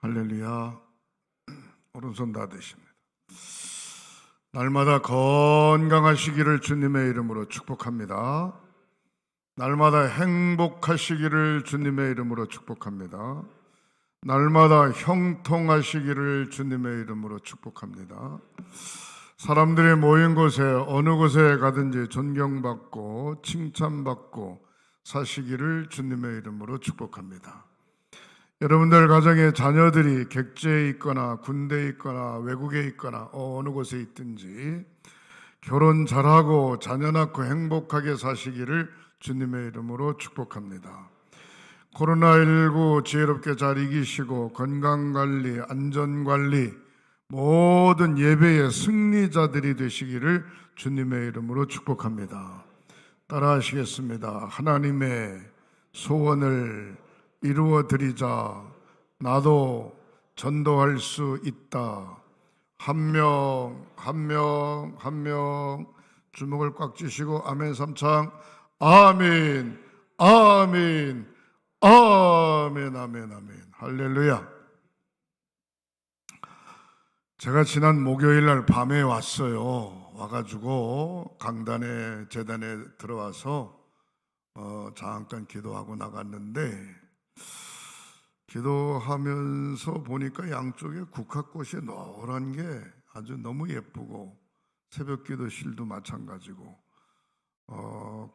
할렐루야. 오른손 다 드십니다. 날마다 건강하시기를 주님의 이름으로 축복합니다. 날마다 행복하시기를 주님의 이름으로 축복합니다. 날마다 형통하시기를 주님의 이름으로 축복합니다. 사람들이 모인 곳에 어느 곳에 가든지 존경받고 칭찬받고 사시기를 주님의 이름으로 축복합니다. 여러분들 가정에 자녀들이 객지에 있거나 군대에 있거나 외국에 있거나 어느 곳에 있든지 결혼 잘하고 자녀 낳고 행복하게 사시기를 주님의 이름으로 축복합니다. 코로나19 지혜롭게 잘 이기시고 건강관리, 안전관리 모든 예배의 승리자들이 되시기를 주님의 이름으로 축복합니다. 따라하시겠습니다. 하나님의 소원을 이루어 드리자. 나도 전도할 수 있다. 한 명 주먹을 꽉 쥐시고 아멘 삼창. 아멘 아멘 아멘 아멘 아멘. 할렐루야. 제가 지난 목요일 날 밤에 왔어요. 와가지고 강단에 제단에 들어와서 잠깐 기도하고 나갔는데 기도하면서 보니까 양쪽에 국화꽃이 노란 게 아주 너무 예쁘고 새벽 기도실도 마찬가지고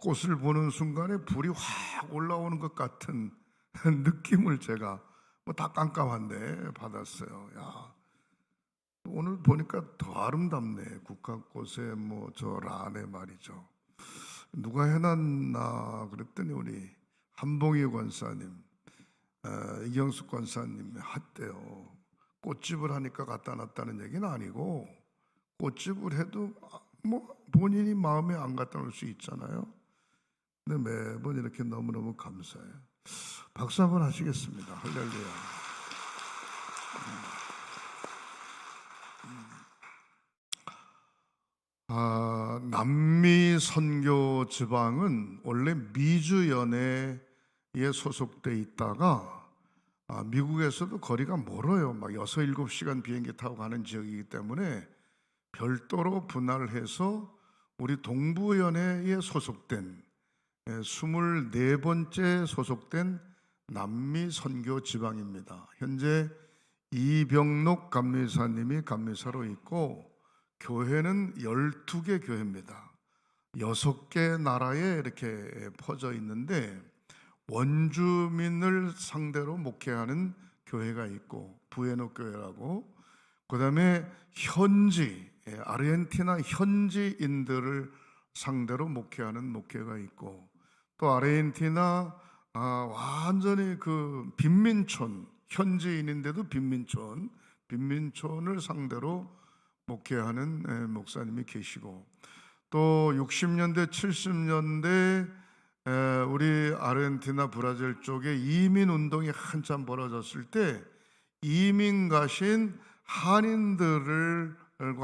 꽃을 보는 순간에 불이 확 올라오는 것 같은 느낌을 제가 다 깜깜한데 받았어요. 야, 오늘 보니까 더 아름답네. 국화꽃에 저 란에 말이죠. 누가 해놨나 그랬더니 우리 한봉희 권사님, 이경숙 권사님이 했대요. 꽃집을 하니까 갖다 놨다는 얘기는 아니고 꽃집을 해도 본인이 마음에 안 갖다 놓을 수 있잖아요. 근데 매번 이렇게 너무너무 감사해요. 박수 한번 하시겠습니다. 할렐루야. 남미 선교 지방은 원래 미주 연회에 소속돼 있다가 미국에서도 거리가 멀어요. 막 6, 7시간 비행기 타고 가는 지역이기 때문에 별도로 분할을 해서 우리 동부연회에 소속된 24번째 소속된 남미 선교 지방입니다. 현재 이병록 감리사님이 감리사로 있고 교회는 12개 교회입니다. 6개 나라에 이렇게 퍼져 있는데 원주민을 상대로 목회하는 교회가 있고 부에노 교회라고, 그 다음에 현지 아르헨티나 현지인들을 상대로 목회하는 목회가 있고, 또 아르헨티나 완전히 그 빈민촌, 현지인인데도 빈민촌을 상대로 목회하는 목사님이 계시고, 또 60년대 70년대 우리 아르헨티나 브라질 쪽에 이민 운동이 한참 벌어졌을 때 이민 가신 한인들과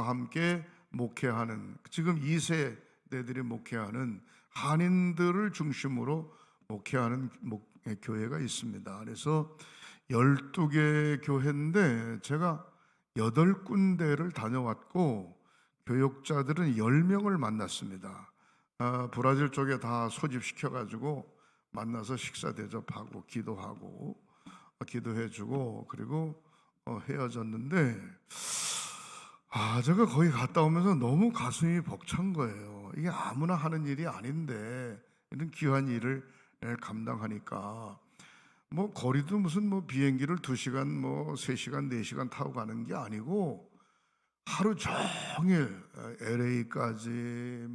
함께 목회하는, 지금 2세대들이 목회하는 한인들을 중심으로 목회하는 교회가 있습니다. 그래서 12개 교회인데 제가 8군데를 다녀왔고 교역자들은 10명을 만났습니다. 브라질 쪽에 다 소집시켜가지고 만나서 식사 대접하고 기도해주고 그리고 헤어졌는데 제가 거기 갔다 오면서 너무 가슴이 벅찬 거예요. 이게 아무나 하는 일이 아닌데 이런 귀한 일을 감당하니까 거리도 무슨 비행기를 2시간 3시간 4시간 타고 가는 게 아니고 하루 종일 LA까지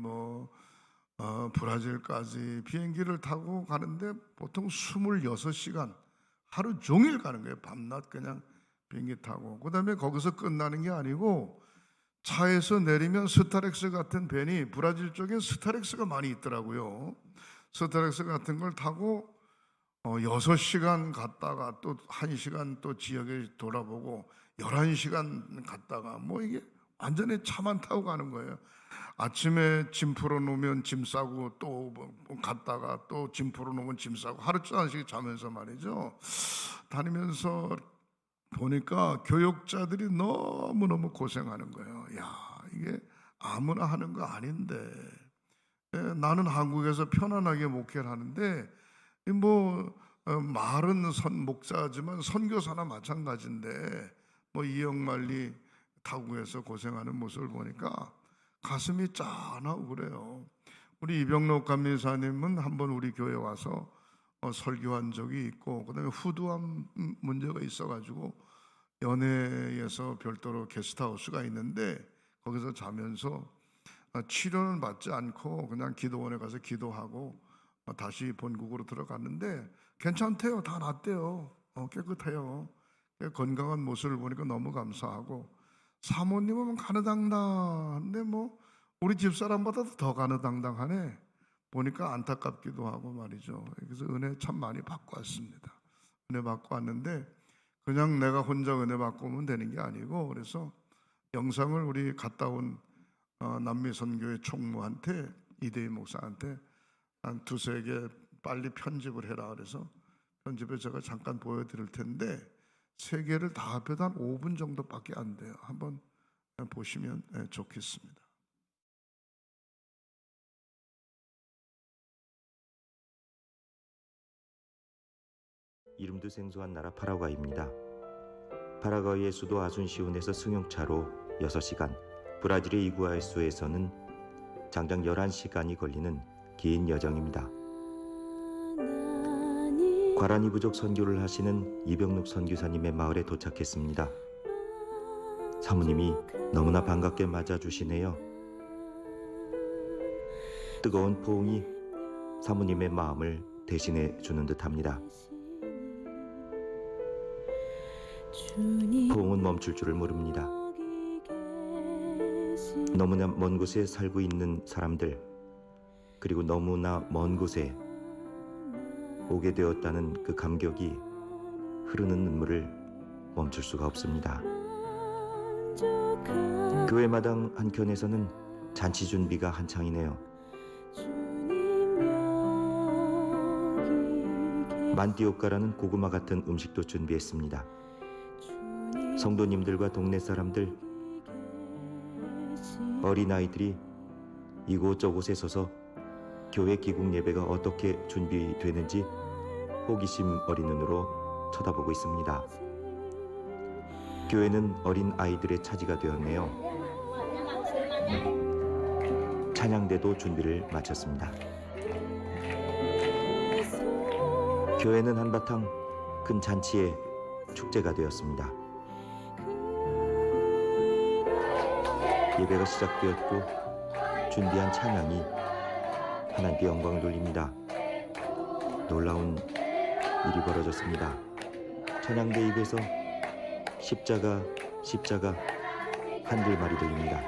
브라질까지 비행기를 타고 가는데 보통 26시간 하루 종일 가는 거예요. 밤낮 그냥 비행기 타고. 그 다음에 거기서 끝나는 게 아니고 차에서 내리면 스타렉스 같은 밴이, 브라질 쪽엔 스타렉스가 많이 있더라고요. 스타렉스 같은 걸 타고 6시간 갔다가 또 1시간 또 지역에 돌아보고 11시간 갔다가 이게 완전히 차만 타고 가는 거예요. 아침에 짐 풀어놓으면 짐 싸고 또 갔다가 또 짐 풀어놓으면 짐 싸고 하루 종일씩 자면서 말이죠. 다니면서 보니까 교육자들이 너무너무 고생하는 거예요. 야, 이게 아무나 하는 거 아닌데. 나는 한국에서 편안하게 목회를 하는데 말은 목사지만 선교사나 마찬가지인데 이영만리 타국에서 고생하는 모습을 보니까 가슴이 짠하고 그래요. 우리 이병록 감리사님은 한번 우리 교회 와서 설교한 적이 있고, 그다음에 후두암 문제가 있어가지고 연회에서 별도로 게스트하우스가 있는데 거기서 자면서 치료는 받지 않고 그냥 기도원에 가서 기도하고 다시 본국으로 들어갔는데 괜찮대요. 다 낫대요. 깨끗해요. 건강한 모습을 보니까 너무 감사하고, 사모님은 가느당당한데 우리 집사람보다도 더 가느당당하네. 보니까 안타깝기도 하고 말이죠. 그래서 은혜 참 많이 받고 왔습니다. 은혜 받고 왔는데 그냥 내가 혼자 은혜 받고 오면 되는 게 아니고, 그래서 영상을 우리 갔다 온 남미 선교회 총무한테, 이대희 목사한테 한 두세 개 빨리 편집을 해라 그래서 편집을 제가 잠깐 보여드릴 텐데, 세 개를 다 합해도 한 5분 정도밖에 안 돼요. 한번 보시면 좋겠습니다. 이름도 생소한 나라 파라과이입니다. 파라과이의 수도 아순시온에서 승용차로 6시간, 브라질의 이구아수에서는 장장 11시간이 걸리는 긴 여정입니다. 과라니 부족 선교를 하시는 이병록 선교사님의 마을에 도착했습니다. 사모님이 너무나 반갑게 맞아주시네요. 뜨거운 포옹이 사모님의 마음을 대신해 주는 듯합니다. 포옹은 멈출 줄을 모릅니다. 너무나 먼 곳에 살고 있는 사람들, 그리고 너무나 먼 곳에 오게 되었다는 그 감격이 흐르는 눈물을 멈출 수가 없습니다. 교회 마당 한켠에서는 잔치 준비가 한창이네요. 만띠오카라는 고구마 같은 음식도 준비했습니다. 성도님들과 동네 사람들, 어린아이들이 이곳저곳에 서서 교회 기국 예배가 어떻게 준비되는지 호기심 어린 눈으로 쳐다보고 있습니다. 교회는 어린 아이들의 차지가 되었네요. 찬양대도 준비를 마쳤습니다. 교회는 한바탕 큰 잔치의 축제가 되었습니다. 예배가 시작되었고 준비한 찬양이 하나님께 영광을 돌립니다. 놀라운 일이 벌어졌습니다. 찬양대 입에서 십자가 한글말이 들립니다.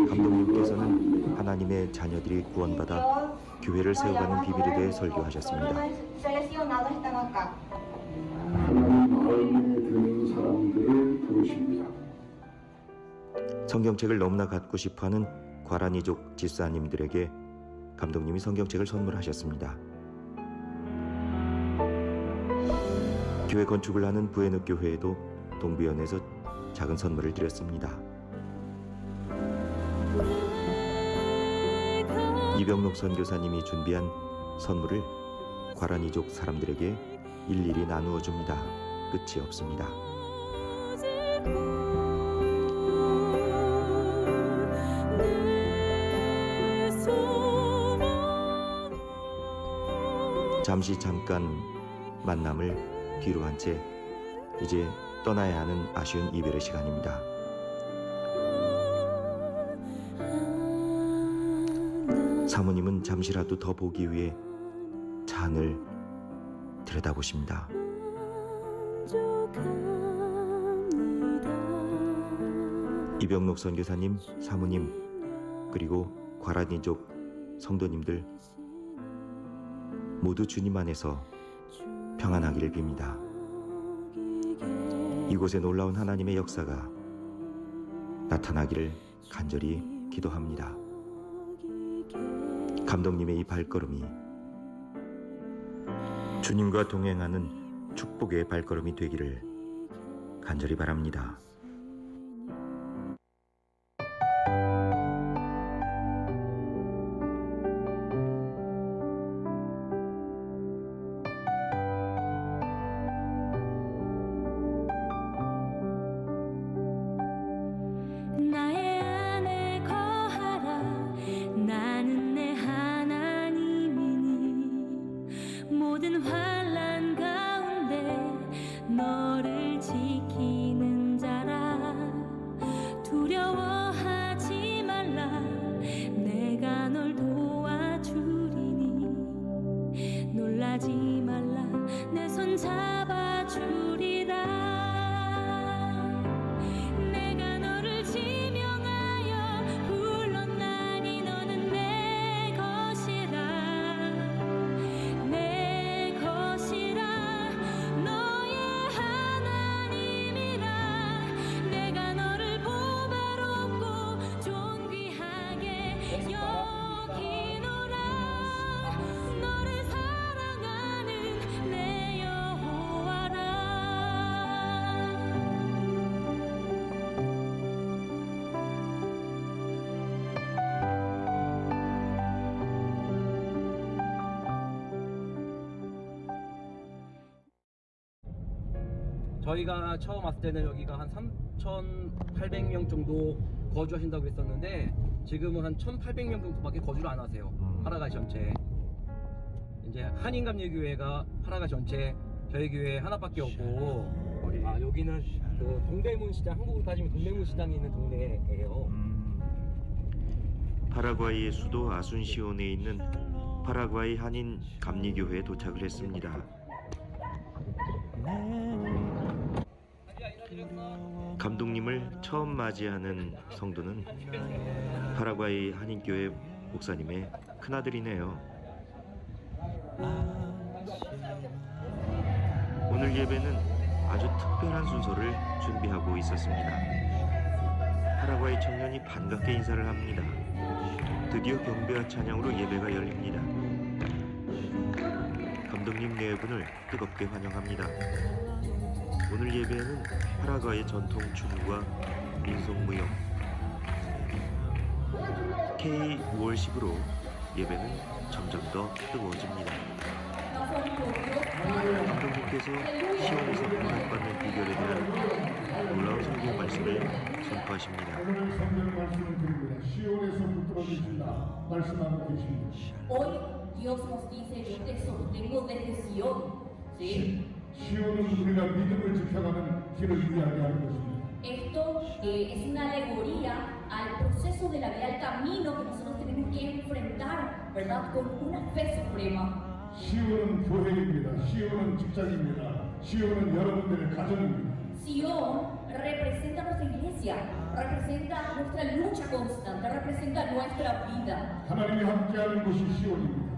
감독님께서는 하나님의 자녀들이 구원받아 교회를 세워가는 비밀에 대해 설교하셨습니다. 하나님 마음에 드는 사람들을 부르십니다. 성경책을 너무나 갖고 싶어하는 과라니족 집사님들에게 감독님이 성경책을 선물하셨습니다. 교회 건축을 하는 부에노 교회에도 동부연에서 작은 선물을 드렸습니다. 이병록 선교사님이 준비한 선물을 과라니족 사람들에게 일일이 나누어 줍니다. 끝이 없습니다. 잠깐 만남을 뒤로 한 채 이제 떠나야 하는 아쉬운 이별의 시간입니다. 사모님은 잠시라도 더 보기 위해 차 안을 들여다보십니다. 이병록 선교사님, 사모님, 그리고 과라니족 성도님들 모두 주님 안에서 평안하기를 빕니다. 이곳에 놀라운 하나님의 역사가 나타나기를 간절히 기도합니다. 감독님의 이 발걸음이 주님과 동행하는 축복의 발걸음이 되기를 간절히 바랍니다. 나의 안에 거하라. 나는 내 하나님이니 모든 환난 가운데 너를 지키는 자라. 두려워하지 말라. 내가 널 도와주리니 놀라지 말라. 내 손 잡아주리라. 내가 너를 지명하여 불렀나니 너는 내 것이라. 내 것이라. 너의 하나님이라. 내가 너를 보배롭고 존귀하게 여기노라. 너를 사랑하는 내 여호와라. 저희가 처음 왔을 때는 여기가 한 3,800명 정도 거주하신다고 그랬었는데 지금은 한 1,800명 정도밖에 거주를 안 하세요. 파라과이 전체. 이제 한인감리교회가 파라과이 전체 저희 교회 하나밖에 없고, 여기는 그 동대문 시장, 한국으로 따지면 동대문 시장이 있는 동네예요. 파라과이의 수도 아순시온에 있는 파라과이 한인 감리교회에 도착을 했습니다. 감독님을 처음 맞이하는 성도는 파라과이 한인교회 목사님의 큰아들이네요. 오늘 예배는 아주 특별한 순서를 준비하고 있었습니다. 파라과이 청년이 반갑게 인사를 합니다. 드디어 경배와 찬양으로 예배가 열립니다. 감독님 네 분을 뜨겁게 환영합니다. 오늘 예배에는 파라과이의 전통 춤과 민속무용, K5월식으로 예배는 점점 더 뜨거워집니다. 감독님께서 시온에서 공격받는 비결에 대한 놀라운 성경 말씀을 선포하십니다. 오늘 성경 말씀을 드립니다. 시온에서 붙들어 주신다 말씀하고 계십니다. Hoy Dios nos dice, yo te sostengo desde Sion. ¿Sí? 시온은 우리가 믿음을 지켜가는 길을 이야기하는 것입니다. Esto es una alegoría al proceso de la vida, al camino que nosotros tenemos que enfrentar, ¿verdad? Con una fe suprema. 시온은 교회입니다. 시온은 직장입니다. 시온은 여러분들의 가정입니다. Sion representa nuestra iglesia, representa nuestra lucha constante, representa nuestra vida. 하나님이 함께하는 곳이 시온입니다.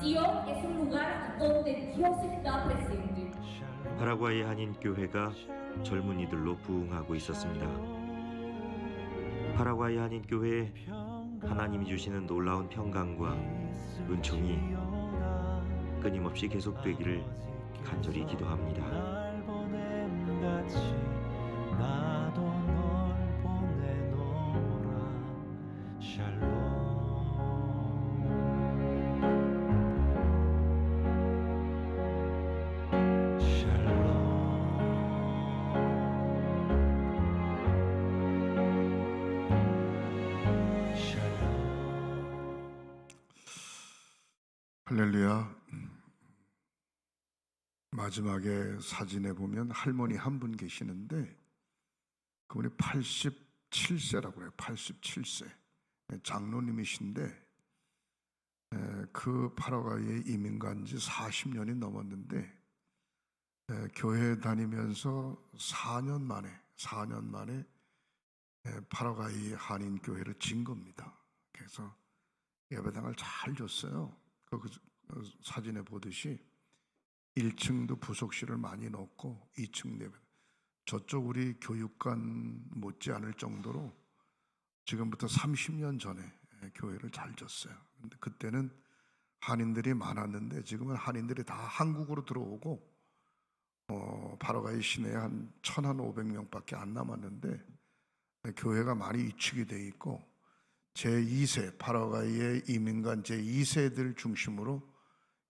Sion es un lugar donde Dios está presente. 파라과이 한인교회가 젊은이들로 부흥하고 있었습니다. 파라과이 한인교회에 하나님이 주시는 놀라운 평강과 은총이 끊임없이 계속되기를 간절히 기도합니다. 나도 널 보내노라. 샬롬. 할렐루야. 마지막에 사진에 보면 할머니 한 분 계시는데 그분이 87세라고 그래요. 87세 장로님이신데 그 파라과이에 이민 간 지 40년이 넘었는데 교회 다니면서 4년 만에 파라과이 한인 교회를 진 겁니다. 그래서 예배당을 잘 줬어요. 그 사진에 보듯이 1층도 부속실을 많이 넣고 2층 내배, 저쪽 우리 교육관 못지 않을 정도로 지금부터 30년 전에 교회를 잘 졌어요. 근데 그때는 한인들이 많았는데 지금은 한인들이 다 한국으로 들어오고 바로가이 시내에 한 1,500명밖에 안 남았는데 교회가 많이 위축이 돼 있고 제2세 파라과이의 이민간 제2세들 중심으로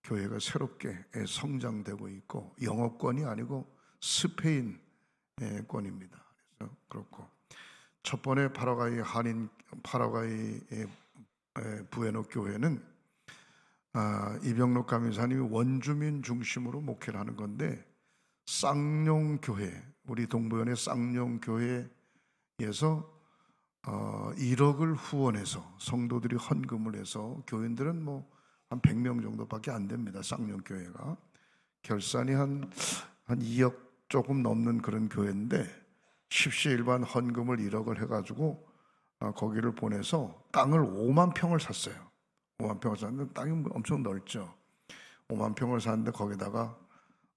교회가 새롭게 성장되고 있고 영어권이 아니고 스페인권입니다. 그래서 그렇고 첫 번에 파라과이 부에노 교회는 이병록 강의사님이 원주민 중심으로 목회를 하는 건데 쌍용 교회, 우리 동부연의 쌍용 교회에서 1억을 후원해서 성도들이 헌금을 해서 교인들은 뭐 한 100명 정도밖에 안 됩니다. 쌍용 교회가 결산이 한 2억 조금 넘는 그런 교회인데 십시일반 헌금을 1억을 해가지고 거기를 보내서 땅을 5만 평을 샀어요. 5만 평을 샀는데 땅이 엄청 넓죠. 5만 평을 샀는데 거기다가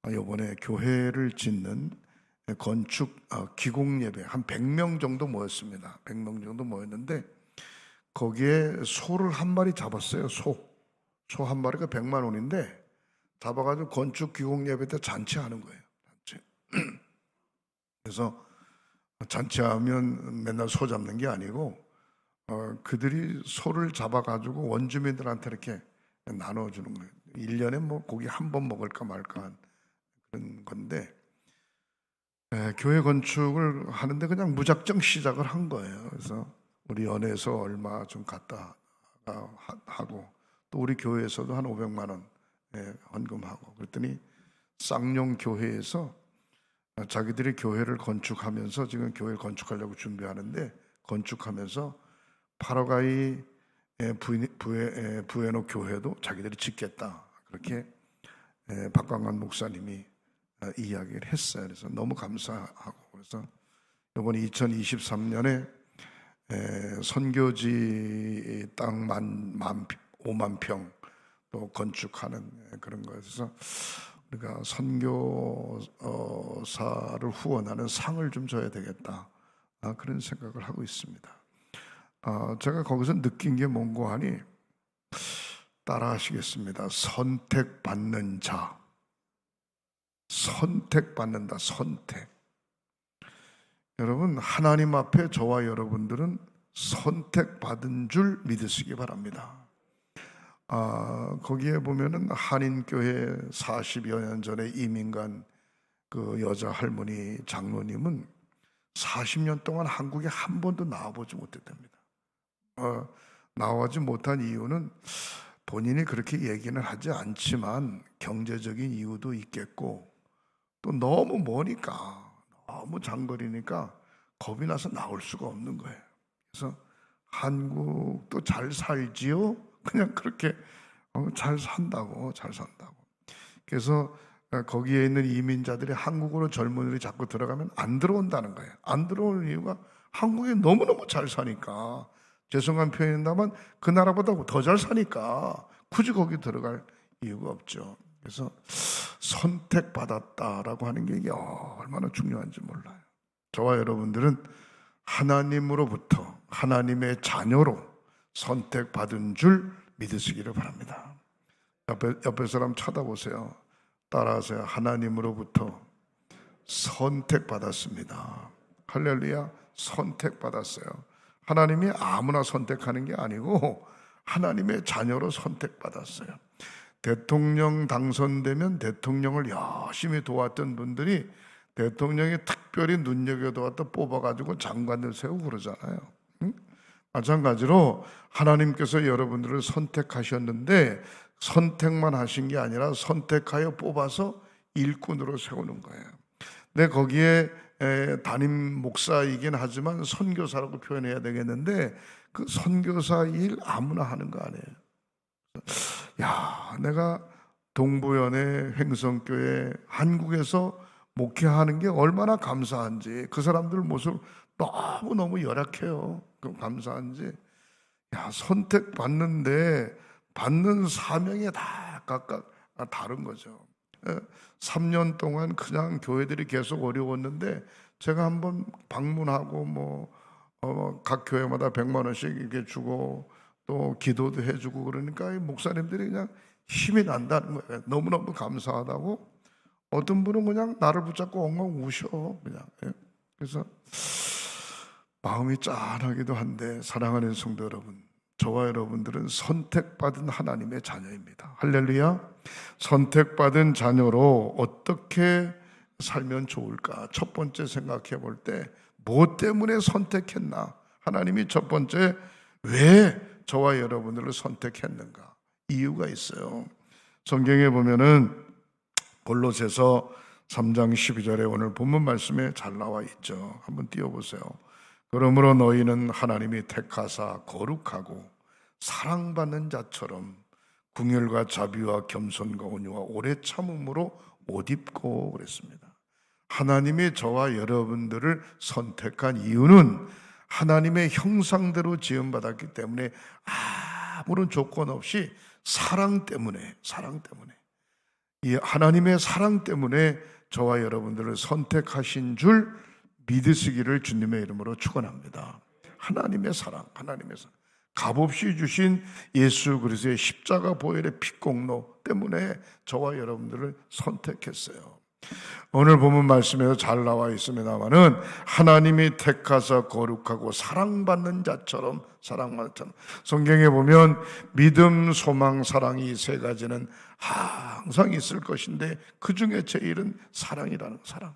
이번에 교회를 짓는 건축 기공 예배 한 100명 정도 모였습니다. 100명 정도 모였는데 거기에 소를 한 마리 잡았어요. 소 한 마리가 100만 원인데 잡아가지고 건축 기공 예배 때 잔치하는 거예요. 잔치. 그래서 잔치하면 맨날 소 잡는 게 아니고 그들이 소를 잡아가지고 원주민들한테 이렇게 나눠주는 거예요. 1년에 뭐 고기 한 번 먹을까 말까 한 그런 건데 교회 건축을 하는데 그냥 무작정 시작을 한 거예요. 그래서 우리 연에서 얼마 좀 갖다 하고 또 우리 교회에서도 한 500만 원 헌금하고 그랬더니 쌍용 교회에서 자기들이 교회를 건축하면서 지금 교회를 건축하려고 준비하는데 건축하면서 파라과이 부에노 교회도 자기들이 짓겠다 그렇게 박광환 목사님이 이야기를 했어요. 그래서 너무 감사하고 그래서 이번 2023년에 선교지 땅 5만 평 또 건축하는 그런 거에서 우리가 선교사를 후원하는 상을 좀 줘야 되겠다 그런 생각을 하고 있습니다. 제가 거기서 느낀 게 뭔고 하니 따라 하시겠습니다. 선택받는 자, 선택받는다. 선택. 여러분 하나님 앞에 저와 여러분들은 선택받은 줄 믿으시기 바랍니다. 거기에 보면은 한인교회 40여 년 전에 이민간 그 여자 할머니 장로님은 40년 동안 한국에 한 번도 나와보지 못했답니다. 나와지 못한 이유는 본인이 그렇게 얘기는 하지 않지만 경제적인 이유도 있겠고 또 너무 머니까 너무 장거리니까 겁이 나서 나올 수가 없는 거예요. 그래서 한국도 잘 살지요? 그냥 그렇게 잘 산다고. 그래서 거기에 있는 이민자들이 한국으로 젊은이들이 자꾸 들어가면 안 들어온다는 거예요. 안 들어오는 이유가 한국에 너무너무 잘 사니까. 죄송한 표현입니다만 그 나라보다 더 잘 사니까 굳이 거기 들어갈 이유가 없죠. 그래서 선택받았다라고 하는 게 이게 얼마나 중요한지 몰라요. 저와 여러분들은 하나님으로부터 하나님의 자녀로 선택받은 줄 믿으시기를 바랍니다. 옆에 사람 쳐다보세요. 따라하세요. 하나님으로부터 선택받았습니다. 할렐루야. 선택받았어요. 하나님이 아무나 선택하는 게 아니고 하나님의 자녀로 선택받았어요. 대통령 당선되면 대통령을 열심히 도왔던 분들이 대통령이 특별히 눈여겨도왔다 뽑아가지고 장관들 세우고 그러잖아요. 응? 마찬가지로 하나님께서 여러분들을 선택하셨는데 선택만 하신 게 아니라 선택하여 뽑아서 일꾼으로 세우는 거예요. 근데 거기에 담임 목사이긴 하지만 선교사라고 표현해야 되겠는데 그 선교사 일 아무나 하는 거 아니에요. 야, 내가 동부연의 횡성교회 한국에서 목회하는 게 얼마나 감사한지 그 사람들 모습 너무너무 열악해요. 그 감사한지 선택받는데 받는 사명이 다 각각 다른 거죠. 3년 동안 그냥 교회들이 계속 어려웠는데 제가 한번 방문하고 각 교회마다 100만 원씩 이렇게 주고 또 기도도 해주고 그러니까 이 목사님들이 그냥 힘이 난다는 거예요. 너무너무 감사하다고. 어떤 분은 그냥 나를 붙잡고 엉엉 우셔 그냥. 그래서 마음이 짠하기도 한데, 사랑하는 성도 여러분, 저와 여러분들은 선택받은 하나님의 자녀입니다. 할렐루야. 선택받은 자녀로 어떻게 살면 좋을까? 첫 번째 생각해 볼 때 뭐 때문에 선택했나? 하나님이 첫 번째 왜 저와 여러분들을 선택했는가? 이유가 있어요. 성경에 보면은 골로새서 3장 12절에 오늘 본문 말씀에 잘 나와 있죠. 한번 띄워보세요. 그러므로 너희는 하나님이 택하사 거룩하고 사랑받는 자처럼 궁휼과 자비와 겸손과 온유와 오래 참음으로 옷 입고 그랬습니다. 하나님이 저와 여러분들을 선택한 이유는 하나님의 형상대로 지음받았기 때문에 아무런 조건 없이 사랑 때문에 이 하나님의 사랑 때문에 저와 여러분들을 선택하신 줄 믿으시기를 주님의 이름으로 축원합니다. 하나님의 사랑 값없이 주신 예수 그리스도의 십자가 보혈의 피공로 때문에 저와 여러분들을 선택했어요. 오늘 본문 말씀에서 잘 나와 있습니다마는 하나님이 택하사 거룩하고 사랑받는 자처럼 성경에 보면 믿음, 소망, 사랑이 세 가지는 항상 있을 것인데 그 중에 제일은 사랑이라는 사랑.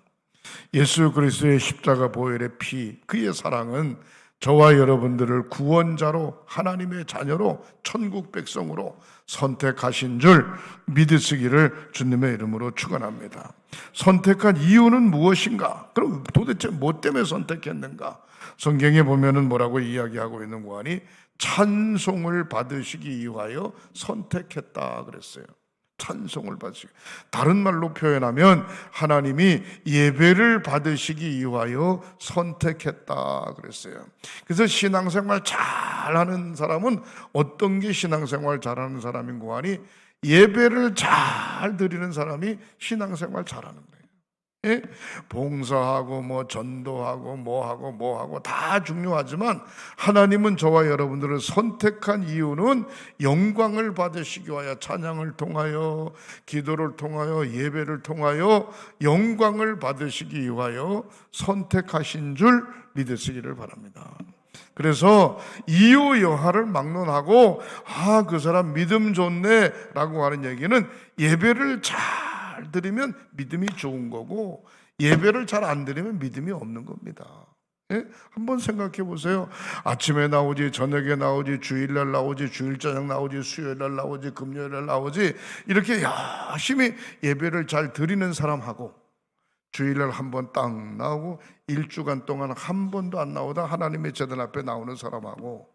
예수 그리스도의 십자가 보혈의 피, 그의 사랑은 저와 여러분들을 구원자로, 하나님의 자녀로, 천국 백성으로 선택하신 줄 믿으시기를 주님의 이름으로 축원합니다. 선택한 이유는 무엇인가? 그럼 도대체 뭐 때문에 선택했는가? 성경에 보면은 뭐라고 이야기하고 있는 거 아니? 찬송을 받으시기 위하여 선택했다 그랬어요. 찬송을 받으시기. 다른 말로 표현하면 하나님이 예배를 받으시기 위하여 선택했다 그랬어요. 그래서 신앙생활 잘하는 사람은 어떤 게 신앙생활 잘하는 사람인고 하니 예배를 잘 드리는 사람이 신앙생활 잘하는 거예요. 예? 봉사하고 뭐 전도하고 뭐하고 다 중요하지만 하나님은 저와 여러분들을 선택한 이유는 영광을 받으시기 위하여, 찬양을 통하여, 기도를 통하여, 예배를 통하여 영광을 받으시기 위하여 선택하신 줄 믿으시기를 바랍니다. 그래서 이유 여하를 막론하고 그 사람 믿음 좋네 라고 하는 얘기는 예배를 잘 드리면 믿음이 좋은 거고 예배를 잘 안 드리면 믿음이 없는 겁니다. 예? 한번 생각해 보세요. 아침에 나오지, 저녁에 나오지, 주일날 나오지, 주일저녁 나오지, 수요일날 나오지, 금요일날 나오지, 이렇게 열심히 예배를 잘 드리는 사람하고 주일날 한 번 딱 나오고 일주간 동안 한 번도 안 나오다 하나님의 제단 앞에 나오는 사람하고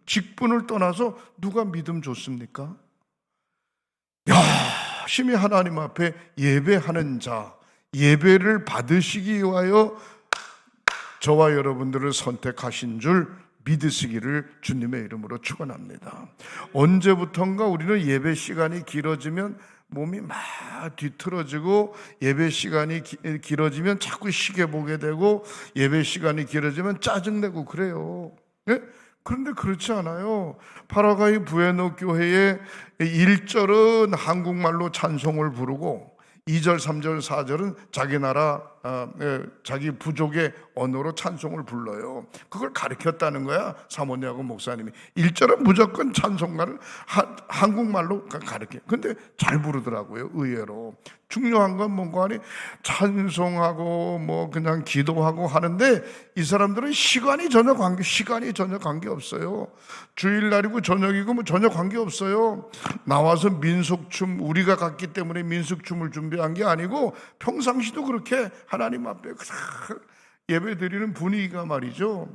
직분을 떠나서 누가 믿음 좋습니까? 열심히 하나님 앞에 예배하는 자, 예배를 받으시기 위하여 저와 여러분들을 선택하신 줄 믿으시기를 주님의 이름으로 축원합니다. 언제부턴가 우리는 예배 시간이 길어지면 몸이 막 뒤틀어지고, 예배 시간이 길어지면 자꾸 시계 보게 되고, 예배 시간이 길어지면 짜증내고 그래요. 예? 그런데 그렇지 않아요. 파라과이 부에노 교회의 1절은 한국말로 찬송을 부르고 2절, 3절, 4절은 자기 나라, 자기 부족의 언어로 찬송을 불러요. 그걸 가르쳤다는 거야, 사모님하고 목사님이. 1절은 무조건 찬송가를 한국말로 가르쳐요. 근데 잘 부르더라고요, 의외로. 중요한 건 뭔가 하니 찬송하고 뭐 그냥 기도하고 하는데 이 사람들은 시간이 전혀 관계 없어요. 주일날이고 저녁이고 뭐 전혀 관계 없어요. 나와서 민속춤, 우리가 갔기 때문에 민속춤을 준비한 게 아니고 평상시도 그렇게 하나님 앞에 예배 드리는 분위기가 말이죠,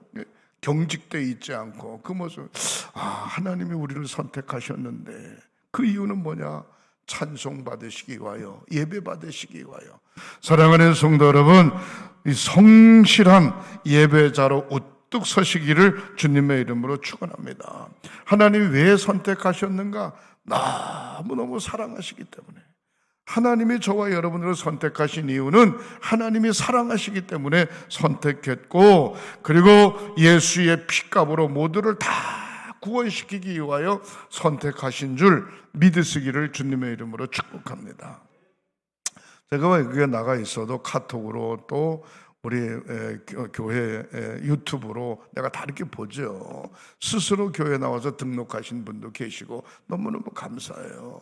경직되어 있지 않고 그 모습. 하나님이 우리를 선택하셨는데 그 이유는 뭐냐? 찬송 받으시기 위하여, 예배 받으시기 위하여. 사랑하는 성도 여러분, 이 성실한 예배자로 우뚝 서시기를 주님의 이름으로 축원합니다. 하나님이 왜 선택하셨는가? 너무너무 사랑하시기 때문에. 하나님이 저와 여러분을 선택하신 이유는 하나님이 사랑하시기 때문에 선택했고, 그리고 예수의 피값으로 모두를 다 구원시키기 위하여 선택하신 줄 믿으시기를 주님의 이름으로 축복합니다. 제가 왜 그게 나가 있어도 카톡으로 또 우리 교회 유튜브로 내가 다 이렇게 보죠. 스스로 교회 나와서 등록하신 분도 계시고 너무너무 감사해요.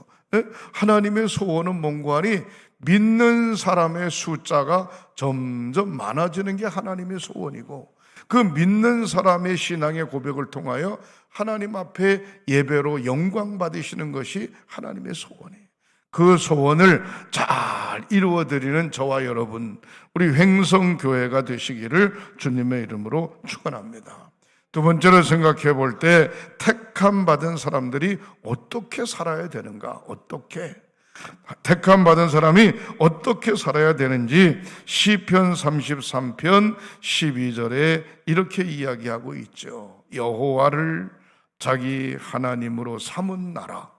하나님의 소원은 뭔가니 믿는 사람의 숫자가 점점 많아지는 게 하나님의 소원이고, 그 믿는 사람의 신앙의 고백을 통하여 하나님 앞에 예배로 영광 받으시는 것이 하나님의 소원이에요. 그 소원을 잘 이루어드리는 저와 여러분, 우리 횡성교회가 되시기를 주님의 이름으로 축원합니다. 두 번째로 생각해 볼 때 택함 받은 사람들이 어떻게 살아야 되는가, 어떻게 택함 받은 사람이 어떻게 살아야 되는지 시편 33편 12절에 이렇게 이야기하고 있죠. 여호와를 자기 하나님으로 삼은 나라,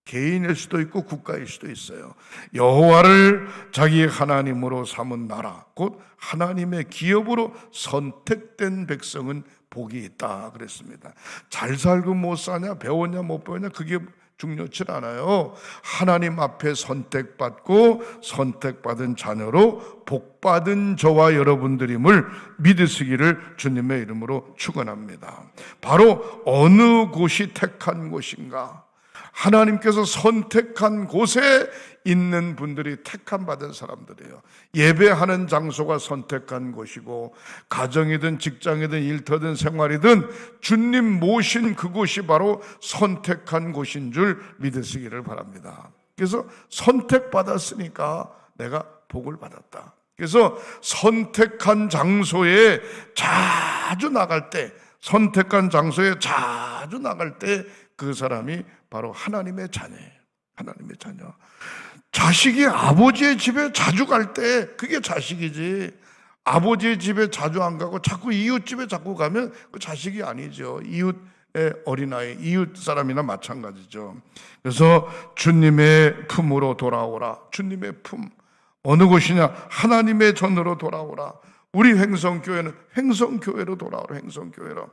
개인일 수도 있고 국가일 수도 있어요. 여호와를 자기 하나님으로 삼은 나라, 곧 하나님의 기업으로 선택된 백성은 복이 있다 그랬습니다. 잘 살고 못 사냐, 배웠냐 못 배웠냐, 그게 중요치 않아요. 하나님 앞에 선택받고 선택받은 자녀로 복받은 저와 여러분들임을 믿으시기를 주님의 이름으로 축원합니다. 바로 어느 곳이 택한 곳인가, 하나님께서 선택한 곳에 있는 분들이 택함 받은 사람들이에요. 예배하는 장소가 선택한 곳이고, 가정이든 직장이든 일터든 생활이든 주님 모신 그곳이 바로 선택한 곳인 줄 믿으시기를 바랍니다. 그래서 선택받았으니까 내가 복을 받았다. 그래서 선택한 장소에 자주 나갈 때, 선택한 장소에 자주 나갈 때 그 사람이 바로 하나님의 자녀예요. 하나님의 자녀. 자식이 아버지의 집에 자주 갈 때 그게 자식이지, 아버지의 집에 자주 안 가고 자꾸 이웃 집에 자꾸 가면 그 자식이 아니죠. 이웃의 어린아이, 이웃 사람이나 마찬가지죠. 그래서 주님의 품으로 돌아오라. 주님의 품, 어느 곳이냐? 하나님의 전으로 돌아오라. 우리 횡성교회는 횡성교회로 돌아오라. 횡성교회로.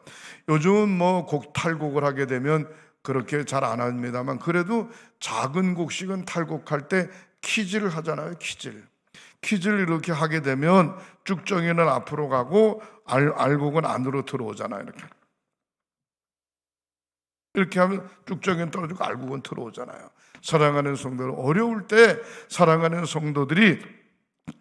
요즘은 뭐 곡 탈곡을 하게 되면 그렇게 잘 안 합니다만, 그래도 작은 곡식은 탈곡할 때 키질을 하잖아요. 키질 이렇게 하게 되면 쭉정이는 앞으로 가고 알곡은 안으로 들어오잖아요. 이렇게 하면 쭉정이는 떨어지고 알곡은 들어오잖아요. 사랑하는 성도들, 어려울 때 사랑하는 성도들이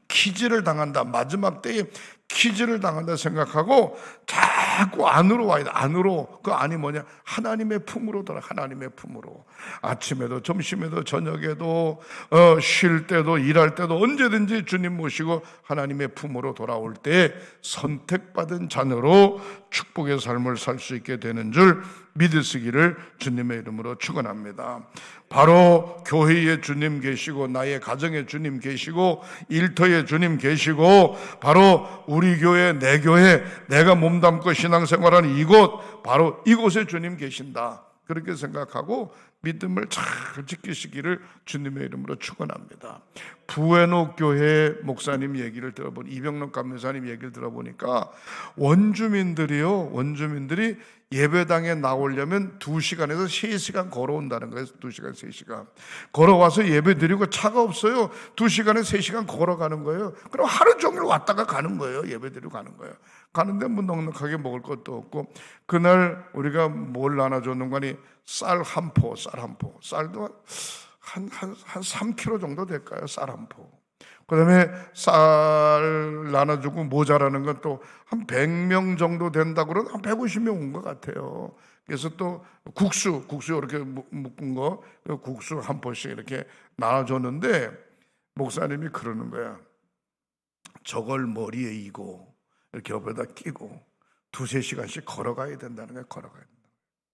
키질을 당한다, 마지막 때에 키질을 당한다 생각하고 자꾸 안으로 와야 돼. 안으로. 그 안이 뭐냐? 하나님의 품으로 돌아. 하나님의 품으로. 아침에도 점심에도 저녁에도 쉴 때도 일할 때도 언제든지 주님 모시고 하나님의 품으로 돌아올 때 선택받은 자녀로 축복의 삶을 살 수 있게 되는 줄 믿으시기를 주님의 이름으로 축원합니다. 바로 교회에 주님 계시고, 나의 가정에 주님 계시고, 일터에 주님 계시고, 바로 우리 교회, 내 교회, 내가 몸담고 신앙생활하는 이곳, 바로 이곳에 주님 계신다. 그렇게 생각하고 믿음을 잘 지키시기를 주님의 이름으로 축원합니다. 부에녹 교회 목사님 얘기를 들어보니, 이병록 감사님 얘기를 들어보니까 원주민들이 예배당에 나오려면 2시간에서 3시간 걸어온다는 거예요. 2시간, 3시간 걸어와서 예배 드리고, 차가 없어요. 2시간에 3시간 걸어가는 거예요. 그럼 하루 종일 왔다가 가는 거예요. 예배 드리고 가는 거예요. 가는데 뭐 넉넉하게 먹을 것도 없고, 그날 우리가 뭘 나눠줬는가니 쌀 한 포, 쌀도 한 3kg 정도 될까요? 쌀 한 포. 그 다음에 쌀 나눠주고 모자라는 건 또 한 100명 정도 된다고 그러면 한 150명 온 것 같아요. 그래서 또 국수 이렇게 묶은 거, 국수 한 포씩 이렇게 나눠줬는데, 목사님이 그러는 거야. 저걸 머리에 이고 이렇게 옆에다 끼고 2-3시간씩 걸어가야 된다는 거야. 걸어가야 된다.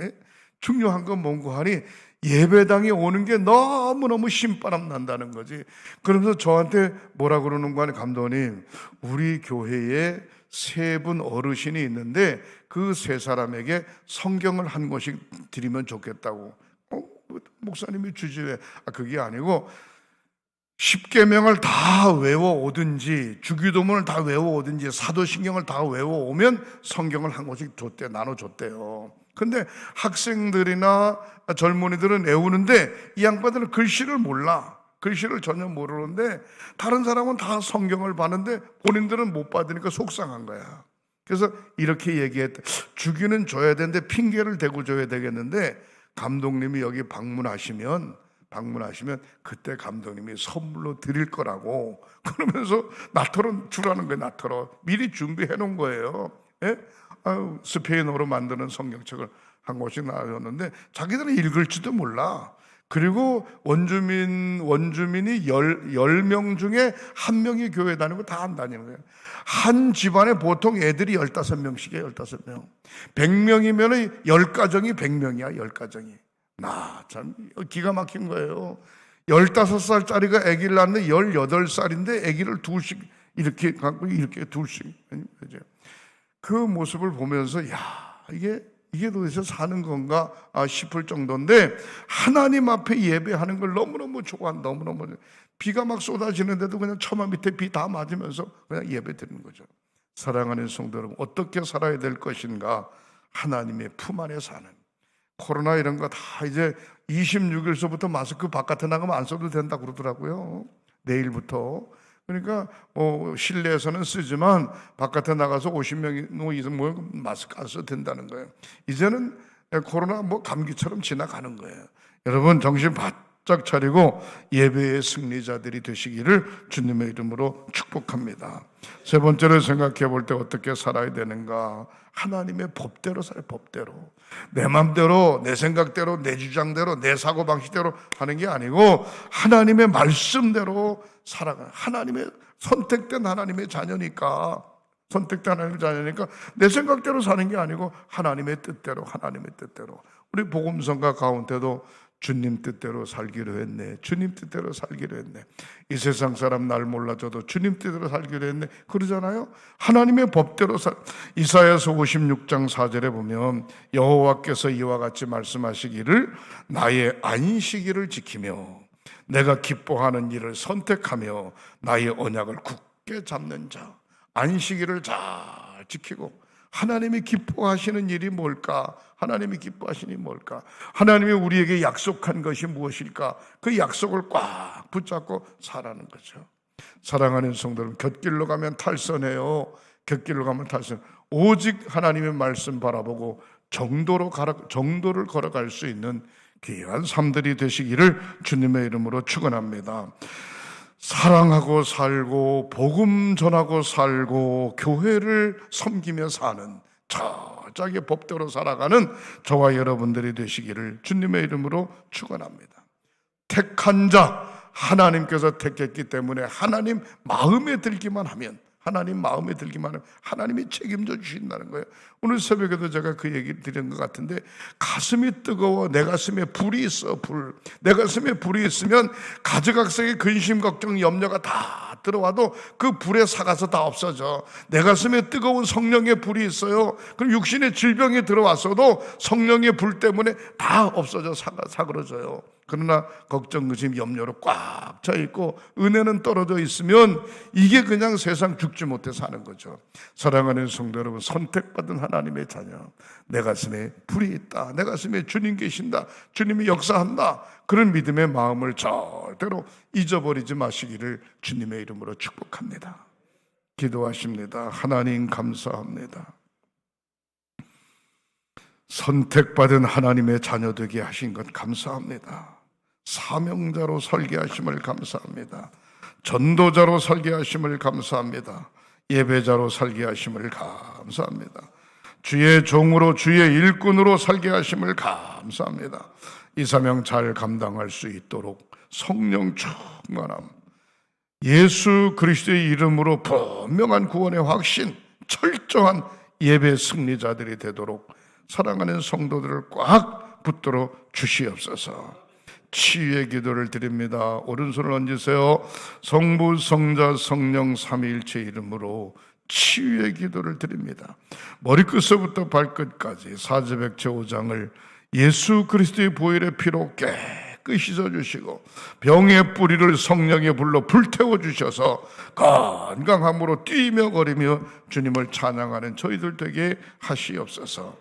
예? 중요한 건 뭔고 하니, 예배당에 오는 게 너무너무 신바람 난다는 거지. 그러면서 저한테 뭐라 그러는 거 아니, 감독님, 우리 교회에 3분 어르신이 있는데 그 3사람에게 성경을 한 권씩 드리면 좋겠다고. 목사님이 주지 왜? 그게 아니고 십계명을 다 외워오든지 주기도문을 다 외워오든지 사도신경을 다 외워오면 성경을 한 권씩 줬대, 나눠줬대요. 근데 학생들이나 젊은이들은 외우는데 이 양반들은 글씨를 몰라. 글씨를 전혀 모르는데 다른 사람은 다 성경을 봤는데 본인들은 못 받으니까 속상한 거야. 그래서 이렇게 얘기했대. 주기는 줘야 되는데 핑계를 대고 줘야 되겠는데 감독님이 여기 방문하시면 그때 감독님이 선물로 드릴 거라고 그러면서 나토로 주라는 거예요. 나토로 미리 준비해 놓은 거예요. 예? 스페인어로 만드는 성경책을 한 권씩 나왔는데 자기들은 읽을지도 몰라. 그리고 원주민이 10명 중에 한 명이 교회 다니고 다 안 다니는 거예요. 한 집안에 보통 애들이 15명씩이에요. 15명. 100명이면 10가정이 100명이야. 10가정이. 참 기가 막힌 거예요. 15살짜리가 아기를 낳는데 18살인데 아기를 둘씩 이렇게 갖고 이렇게 둘씩. 그 모습을 보면서 이게 도대체 사는 건가 싶을 정도인데 하나님 앞에 예배하는 걸 너무너무 좋아한다. 너무너무 비가 막 쏟아지는데도 그냥 처마 밑에 비 다 맞으면서 그냥 예배 드리는 거죠. 사랑하는 성도 여러분, 어떻게 살아야 될 것인가? 하나님의 품 안에 사는. 코로나 이런 거 다 이제 26일서부터 마스크 바깥에 나가면 안 써도 된다 그러더라고요. 내일부터. 그러니까 실내에서는 쓰지만 바깥에 나가서 50명 이상 모여 마스크 안 써도 된다는 거예요. 이제는 코로나 감기처럼 지나가는 거예요. 여러분 정신 바짝 차리고 예배의 승리자들이 되시기를 주님의 이름으로 축복합니다. 세 번째로 생각해 볼 때 어떻게 살아야 되는가? 하나님의 법대로 살아요. 법대로. 내 맘대로, 내 생각대로, 내 주장대로, 내 사고방식대로 하는 게 아니고 하나님의 말씀대로 살아가는, 하나님의 선택된 하나님의 자녀니까 내 생각대로 사는 게 아니고 하나님의 뜻대로. 우리 복음성가 가운데도 주님 뜻대로 살기로 했네. 주님 뜻대로 살기로 했네. 이 세상 사람 날 몰라줘도 주님 뜻대로 살기로 했네. 그러잖아요. 하나님의 법대로 이사야서 56장 4절에 보면 여호와께서 이와 같이 말씀하시기를 나의 안식일을 지키며 내가 기뻐하는 일을 선택하며 나의 언약을 굳게 잡는 자. 안식일을 잘 지키고 하나님이 기뻐하시는 일이 뭘까? 하나님이 기뻐하시는 일이 뭘까? 하나님이 우리에게 약속한 것이 무엇일까? 그 약속을 꽉 붙잡고 살아가는 거죠. 사랑하는 성도들, 곁길로 가면 탈선해요. 곁길로 가면 탈선. 오직 하나님의 말씀 바라보고 정도를 걸어갈 수 있는 귀한 삶들이 되시기를 주님의 이름으로 축원합니다. 사랑하고 살고 복음 전하고 살고 교회를 섬기며 사는 저짝의 법대로 살아가는 저와 여러분들이 되시기를 주님의 이름으로 축원합니다. 택한 자 하나님께서 택했기 때문에 하나님 마음에 들기만 하면 하나님이 책임져 주신다는 거예요. 오늘 새벽에도 제가 그 얘기를 드린 것 같은데 가슴이 뜨거워 내 가슴에 불이 있어. 내 가슴에 불이 있으면 가지각색의 근심 걱정 염려가 다 들어와도 그 불에 사가서 다 없어져. 내 가슴에 뜨거운 성령의 불이 있어요. 그럼 육신의 질병이 들어왔어도 성령의 불 때문에 다 없어져 사그러져요. 그러나 걱정, 의심, 염려로 꽉 차 있고 은혜는 떨어져 있으면 이게 그냥 세상 죽지 못해 사는 거죠. 사랑하는 성도 여러분, 선택받은 하나님의 자녀, 내 가슴에 불이 있다. 내 가슴에 주님 계신다. 주님이 역사한다. 그런 믿음의 마음을 절대로 잊어버리지 마시기를 주님의 이름으로 축복합니다. 기도하십니다. 하나님 감사합니다. 선택받은 하나님의 자녀 되게 하신 것 감사합니다. 사명자로 살게 하심을 감사합니다. 전도자로 살게 하심을 감사합니다. 예배자로 살게 하심을 감사합니다. 주의 종으로 주의 일꾼으로 살게 하심을 감사합니다. 이 사명 잘 감당할 수 있도록 성령 충만함, 예수 그리스도의 이름으로 분명한 구원의 확신, 철저한 예배 승리자들이 되도록 사랑하는 성도들을 꽉 붙들어 주시옵소서. 치유의 기도를 드립니다. 오른손을 얹으세요. 성부, 성자, 성령 삼위일체 이름으로 치유의 기도를 드립니다. 머리끝서부터 발끝까지 사제백제 5장을 예수 그리스도의 보혈의 피로 씻어 주시고 병의 뿌리를 성령의 불로 불태워 주셔서 건강함으로 뛰며 거리며 주님을 찬양하는 저희들 되게 하시옵소서.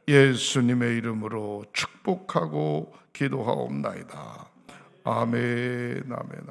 예수님의 이름으로 축복하고 기도하옵나이다. 아멘, 아멘.